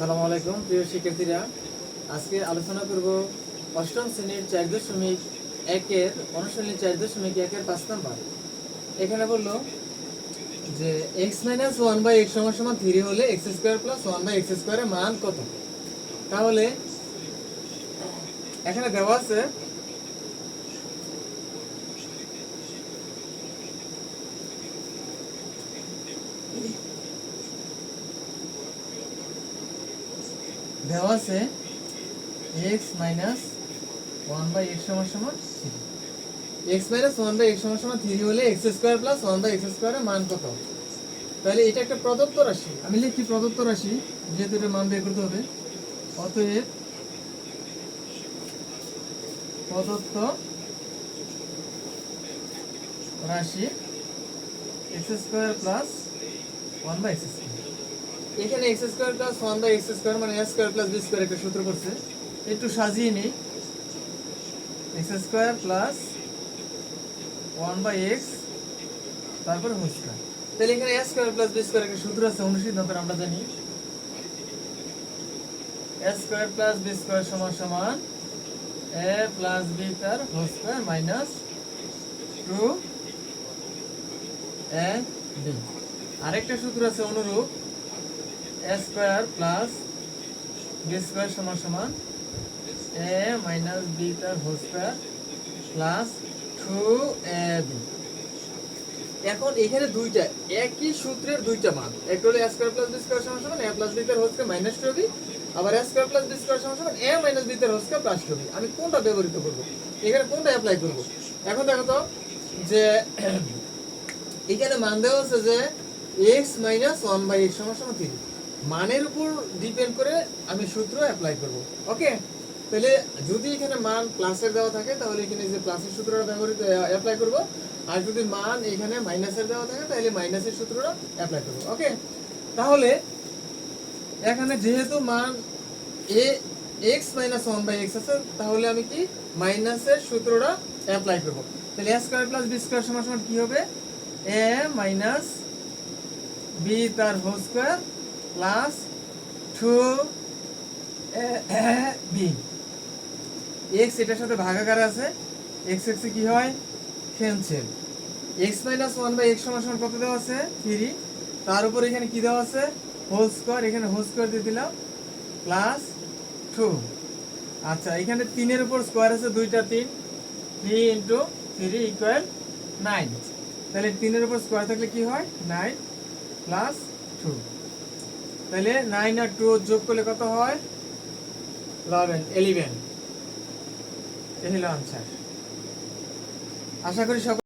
আসসালামু আলাইকুম প্রিয় শিক্ষার্থীরা, আজকে আলোচনা করব অষ্টম শ্রেণীর 4.1 অনুশীলনী 4.1 5 নাম্বার। এখানে বললো যে x - 1/x = 3 হলে x² + 1/x² এর মান কত। তাহলে এখানে দেওয়া আছে x - 1/x = 3। x - 1/x = 3 হলে x² + 1/x² এর মান কত। তাহলে এটা একটা প্রদত্ত রাশি, আমি লিখি প্রদত্ত রাশি, যেহেতু এর মান বের করতে হবে। অতএব প্রদত্ত রাশি x² + 1/x²। এখানে x² + 1/x² মানে a² + b² একটা সূত্র করছে, একটু সাজিয়ে নেই। x² + 1/x তারপর হোল স্কয়ার। তাহলে এখানে a² + b² একটা সূত্র আছে, অনুসিদ্ধান্তর আমরা জানি a² + b² = a + b তার হোল স্কয়ার মাইনাস 2ab। আরেকটা সূত্র আছে অনুরূপ, a² + b² = a - b তার হোল স্কয়ার প্লাস 2ab। এখন এখানে দুইটা একই সূত্রের দুইটা মান, একটা হলো a² + b² = a + b তার হোল স্কয়ার মাইনাস 2ab, আবার a² + b² = a - b তার হোল স্কয়ার প্লাস 2ab। আমি কোনটা ব্যবহৃত করব, এখানে কোনটা অ্যাপ্লাই করব? এখন দেখো তো যে এখানে মান দেওয়া আছে যে x - 1/x = 3, মানের উপর ডিপেন্ড করে আমি সূত্র অ্যাপ্লাই করব। ওকে, তাহলে যদি এখানে মান প্লাসের দেওয়া থাকে তাহলে এখানে যে প্লাসের সূত্রটা ব্যবহৃত অ্যাপ্লাই করব, আর যদি মান এখানে মাইনাসের দেওয়া থাকে তাহলে মাইনাসের সূত্রটা অ্যাপ্লাই করব। ওকে, তাহলে এখানে যেহেতু মান x - 1/x আছে, তাহলে আমি কি মাইনাসের সূত্রটা অ্যাপ্লাই করব। তাহলে a² + b² = কি হবে? a - b তার whole square plus 2ab। x এটার সাথে ভাগাকারে আছে, x এ কি হয়? ক্যান্সেল। x - 1/x = কত দেওয়া আছে? 3। তার উপর এখানে কি দেওয়া আছে? হোল স্কয়ার, এখানে হোল স্কয়ার দিয়ে দিলাম প্লাস 2। আচ্ছা, এখানে 3 এর উপর স্কয়ার আছে, দুইটা 3, 3 × 3 = 9। তাহলে 3 এর উপর স্কয়ার থাকলে কি হয়? 9 প্লাস 2। তাহলে 9 আর 2 যোগ করলে কত হয়? 11। এই হলো আনসার। আশা করি সকল